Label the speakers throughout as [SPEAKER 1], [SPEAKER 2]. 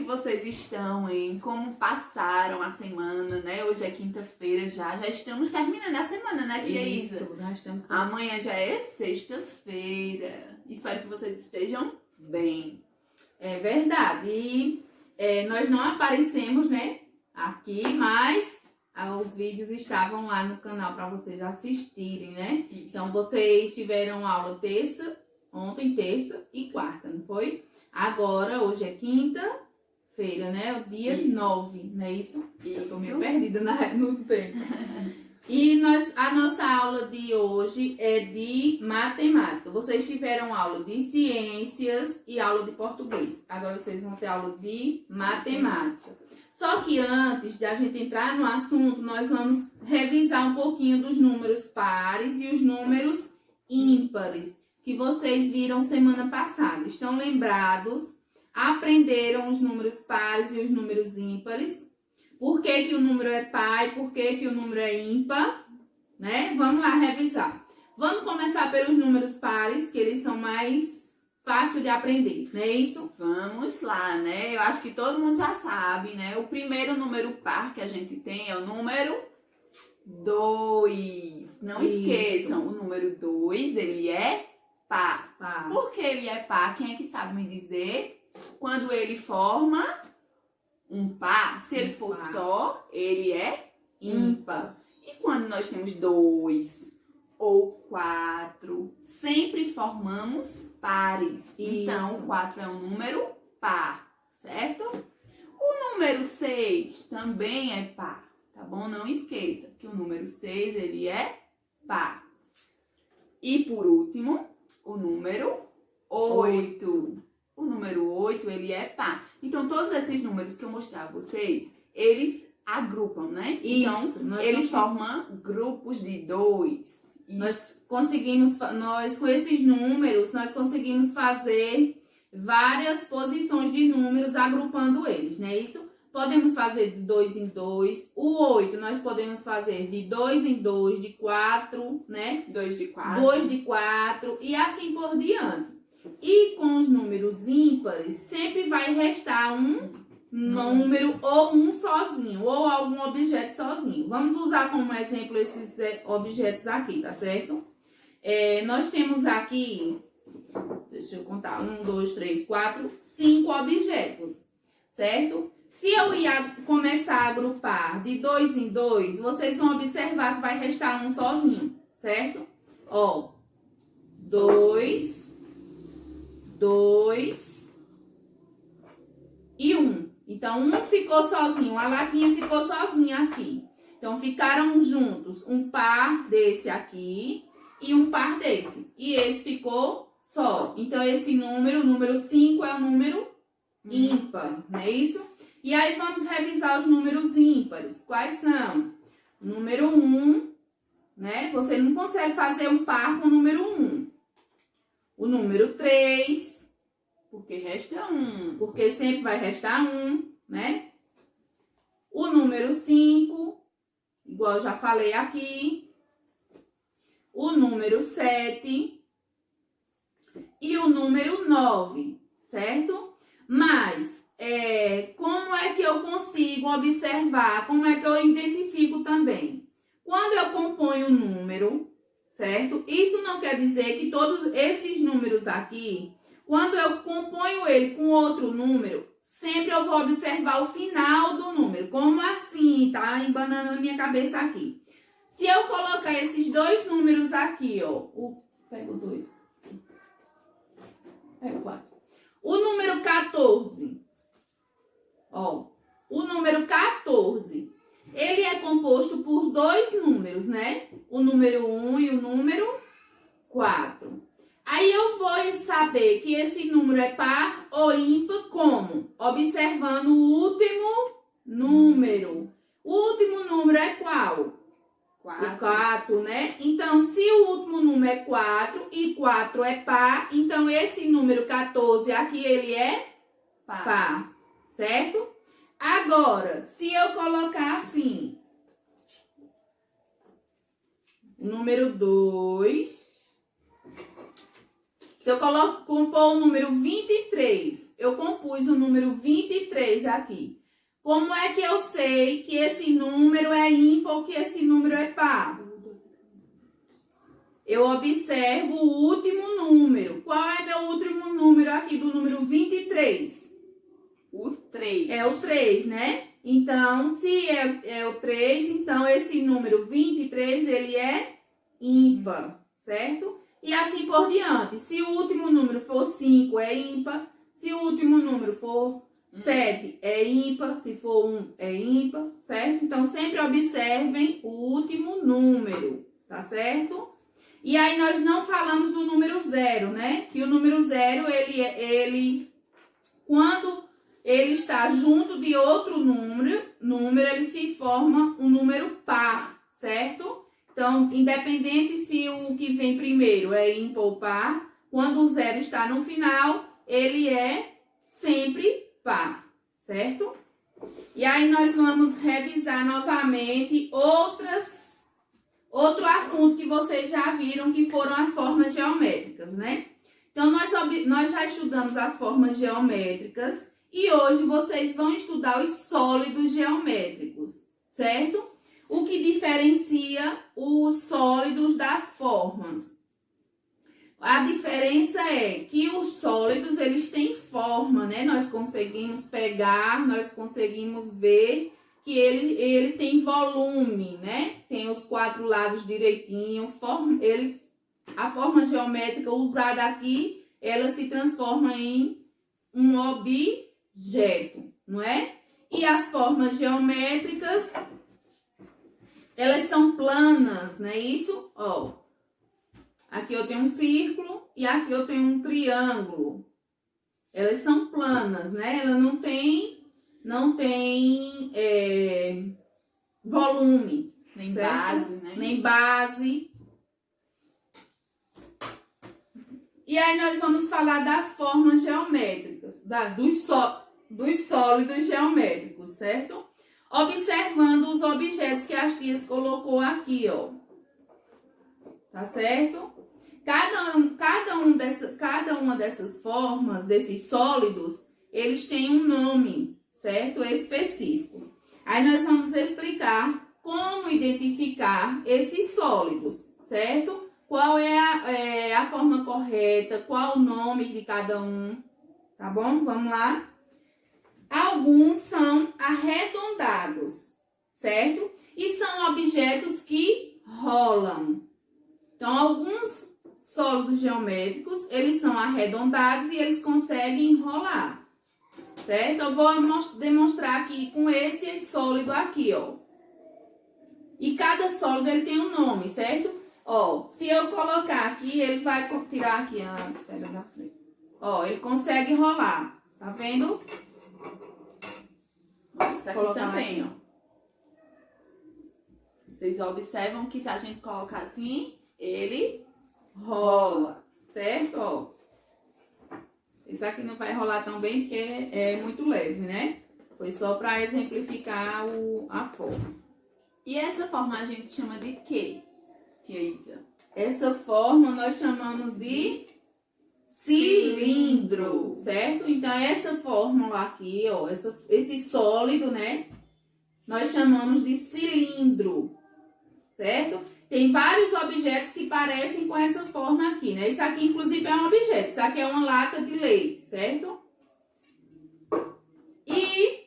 [SPEAKER 1] vocês estão, hein? Como passaram a semana, né? Hoje é quinta-feira já estamos terminando a semana, né, tia Isa?
[SPEAKER 2] Isso, nós estamos...
[SPEAKER 1] Amanhã já é sexta-feira. Espero que vocês estejam bem.
[SPEAKER 2] É verdade. E nós não aparecemos, né, aqui, mas os vídeos estavam lá no canal para vocês assistirem, né?
[SPEAKER 1] Isso.
[SPEAKER 2] Então, vocês tiveram aula ontem, terça e quarta, não foi? Agora, hoje é quinta-feira, né? O dia 9, não é isso? Eu tô meio perdida no tempo. E a nossa aula de hoje é de matemática. Vocês tiveram aula de ciências e aula de português. Agora vocês vão ter aula de matemática. Só que antes de a gente entrar no assunto, nós vamos revisar um pouquinho dos números pares e os números ímpares que vocês viram semana passada. Estão lembrados? Aprenderam os números pares e os números ímpares? Por que o número é par e por que o número é ímpar? Né? Vamos lá revisar. Vamos começar pelos números pares, que eles são mais fáceis de aprender, não é isso?
[SPEAKER 1] Vamos lá, né? Eu acho que todo mundo já sabe, né? O primeiro número par que a gente tem é o número 2. Não esqueçam, o número 2, ele é par. Por que ele é par? Quem é que sabe me dizer? Quando ele forma um par, se ele for só, ele é ímpar. E quando nós temos 2 ou 4, sempre formamos pares.
[SPEAKER 2] Isso.
[SPEAKER 1] Então, 4 é um número par, certo? O número 6 também é par, tá bom? Não esqueça que o número 6, ele é par. E por último, o número 8. O número 8, ele é par. Então, todos esses números que eu mostrar a vocês, eles agrupam, né?
[SPEAKER 2] Isso.
[SPEAKER 1] Então, eles formam grupos de 2.
[SPEAKER 2] Nós com esses números, nós conseguimos fazer várias posições de números agrupando eles, não é isso? Podemos fazer de 2 em 2. O 8 nós podemos fazer de 2 em 2, de 4, né?
[SPEAKER 1] 2 de 4.
[SPEAKER 2] 2 de 4 e assim por diante. E com os números ímpares, sempre vai restar um número ou um sozinho, ou algum objeto sozinho. Vamos usar como exemplo esses objetos aqui, tá certo? Nós temos aqui, deixa eu contar, 1, 2, 3, 4, 5 objetos, certo? Se eu ia começar a agrupar de 2 em 2, vocês vão observar que vai restar um sozinho, certo? Ó, 2 e 1. Então, um ficou sozinho, a latinha ficou sozinha aqui. Então, ficaram juntos um par desse aqui e um par desse. E esse ficou só. Então, esse número, o número 5 é o número ímpar, não é isso? E aí, vamos revisar os números ímpares. Quais são? Número 1, né? Você não consegue fazer um par com o número 1. O número 3,
[SPEAKER 1] porque resta 1.
[SPEAKER 2] Porque sempre vai restar 1, né? O número 5, igual eu já falei aqui. O número 7 e o número 9, certo? Mas, como é que eu consigo observar? Como é que eu identifico também? Quando eu componho um número, certo? Isso não quer dizer que todos esses números aqui, quando eu componho ele com outro número, sempre eu vou observar o final do número. Como assim? Tá embanando na minha cabeça aqui. Se eu colocar esses dois números aqui, ó. Pega o 2. Pega o 4. O número 14. Ó. O número 14. Ele é composto por dois números, né? O número 1 e o número 4. Aí eu vou saber que esse número é par ou ímpar como? Observando o último número. O último número é qual?
[SPEAKER 1] 4.
[SPEAKER 2] O 4, né? Então, se o último número é 4 e 4 é par, então esse número 14 aqui, ele é par, certo? Agora, se eu colocar assim, número 2, Se eu compor o número 23, eu compus o número 23 aqui. Como é que eu sei que esse número é ímpar ou que esse número é par? Eu observo o último número. Qual é meu último número aqui do número 23?
[SPEAKER 1] O 3.
[SPEAKER 2] É o 3, né? Então, se é o 3, então esse número 23, ele é ímpar, certo? E assim por diante. Se o último número for 5, é ímpar. Se o último número for 7, é ímpar. Se for 1, é ímpar, certo? Então, sempre observem o último número, tá certo? E aí, nós não falamos do número 0, né? Que o número 0, quando ele está junto de outro número, ele se forma um número par, certo? Então, independente se o que vem primeiro é ímpar ou par, quando o 0 está no final, ele é sempre par, certo? E aí, nós vamos revisar novamente outro assunto que vocês já viram, que foram as formas geométricas, né? Então, nós já estudamos as formas geométricas e hoje vocês vão estudar os sólidos geométricos, certo? O que diferencia os sólidos das formas. A diferença é que os sólidos, eles têm forma, né? Nós conseguimos pegar, nós conseguimos ver que ele tem volume, né? Tem os 4 lados direitinho. A forma geométrica usada aqui, ela se transforma em um objeto, não é? E as formas geométricas, elas são planas, não é isso? Ó, aqui eu tenho um círculo e aqui eu tenho um triângulo. Elas são planas, né? Ela não tem volume.
[SPEAKER 1] Nem
[SPEAKER 2] certo?
[SPEAKER 1] base, né?
[SPEAKER 2] Nem base. E aí nós vamos falar das formas geométricas, dos sólidos geométricos, certo? Observando os objetos que as tias colocou aqui, ó. Tá certo? Cada uma dessas formas, desses sólidos, eles têm um nome, certo? Específico. Aí nós vamos explicar como identificar esses sólidos, certo? Qual é a forma correta, qual o nome de cada um, tá bom? Vamos lá. Alguns são arredondados, certo? E são objetos que rolam. Então, alguns sólidos geométricos, eles são arredondados e eles conseguem rolar, certo? Eu vou demonstrar aqui com esse sólido aqui, ó. E cada sólido, ele tem um nome, certo? Ó, se eu colocar aqui, ele vai tirar aqui a esfera da frente. Ó, ele consegue rolar, tá vendo?
[SPEAKER 1] Isso aqui também, ó. Vocês observam que se a gente colocar assim, ele rola,
[SPEAKER 2] certo? Ó. Esse aqui não vai rolar tão bem porque é muito leve, né? Foi só para exemplificar a forma.
[SPEAKER 1] E essa forma a gente chama de quê, tia Isa?
[SPEAKER 2] Essa forma nós chamamos de cilindro, certo? Então, essa fórmula aqui, ó, esse sólido, né? Nós chamamos de cilindro, certo? Tem vários objetos que parecem com essa forma aqui, né? Isso aqui, inclusive, é um objeto. Isso aqui é uma lata de leite, certo? E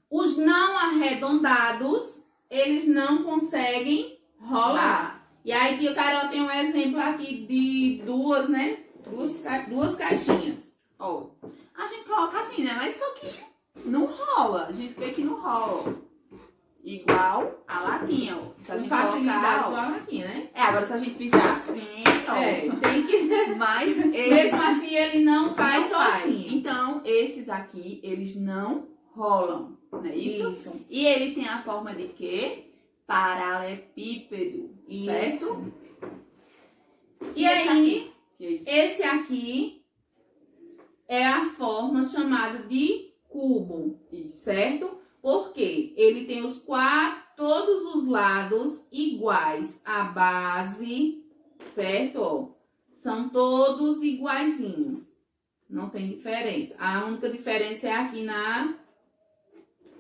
[SPEAKER 2] os não arredondados, eles não conseguem rolar. E aí, tia Carol tem um exemplo aqui de duas, né? Duas caixinhas.
[SPEAKER 1] Ó, a gente coloca assim, né? Mas isso aqui não rola. A gente vê que não rola. Igual a latinha, ó. Se a gente
[SPEAKER 2] facilidade
[SPEAKER 1] colocar,
[SPEAKER 2] igual a latinha, né?
[SPEAKER 1] Agora se a gente fizer assim, ó.
[SPEAKER 2] Tem que...
[SPEAKER 1] Mas
[SPEAKER 2] mesmo assim, ele não faz sozinho.
[SPEAKER 1] Então, esses aqui, eles não rolam, não é isso?
[SPEAKER 2] Isso.
[SPEAKER 1] E ele tem a forma de quê? Paralelepípedo, certo?
[SPEAKER 2] E aí, esse aqui é a forma chamada de cubo, certo? Porque ele tem todos os lados iguais. A base, certo? Ó, são todos iguaizinhos. Não tem diferença. A única diferença é aqui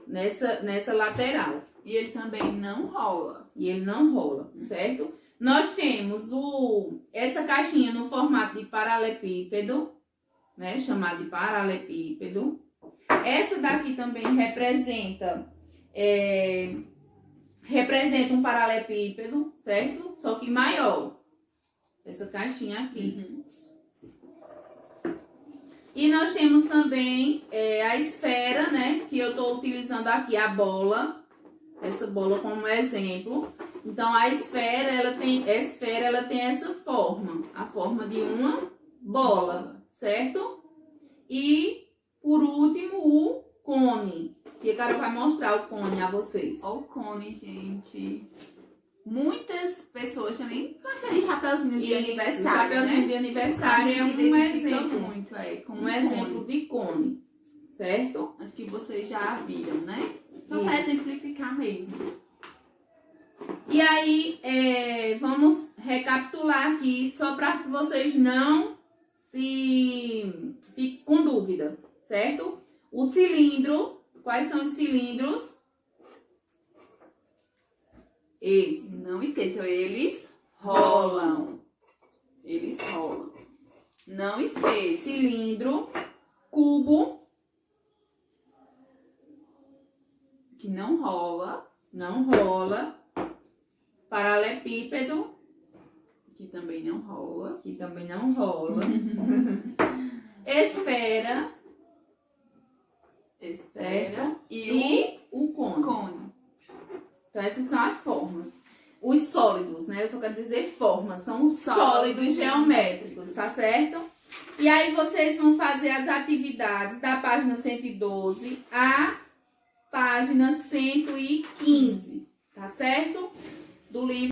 [SPEAKER 2] nessa lateral.
[SPEAKER 1] E ele também não rola.
[SPEAKER 2] E ele não rola, certo? Nós temos essa caixinha no formato de paralelepípedo, né? Chamado de paralelepípedo. Essa daqui também representa um paralelepípedo, certo? Só que maior. Essa caixinha aqui. E nós temos também a esfera, né? Que eu estou utilizando aqui a bola. Essa bola como exemplo. Então, a esfera, ela tem essa forma. A forma de uma bola, certo? E, por último, o cone. E a Carol vai mostrar o cone a vocês.
[SPEAKER 1] Olha o cone, gente. Muitas pessoas também com aquele chapeuzinho de aniversário,
[SPEAKER 2] o chapeuzinho, né, de aniversário é um exemplo.
[SPEAKER 1] Muito, como
[SPEAKER 2] um exemplo de cone, certo?
[SPEAKER 1] Acho que vocês já viram, né? Só para exemplificar mesmo.
[SPEAKER 2] E aí, vamos recapitular aqui, só para que vocês não fiquem com dúvida, certo? O cilindro, quais são os cilindros? Esse.
[SPEAKER 1] Não esqueçam, eles rolam. Eles rolam. Não esqueça.
[SPEAKER 2] Cilindro, cubo,
[SPEAKER 1] que não rola.
[SPEAKER 2] Não rola. Paralelepípedo,
[SPEAKER 1] que também não rola.
[SPEAKER 2] Que também não rola. Esfera.
[SPEAKER 1] Esfera.
[SPEAKER 2] E o cone. Então, essas são as formas. Os sólidos, né? Eu só quero dizer formas. São os sólidos geométricos, tá certo? E aí, vocês vão fazer as atividades da página 112 à página 115, tá certo?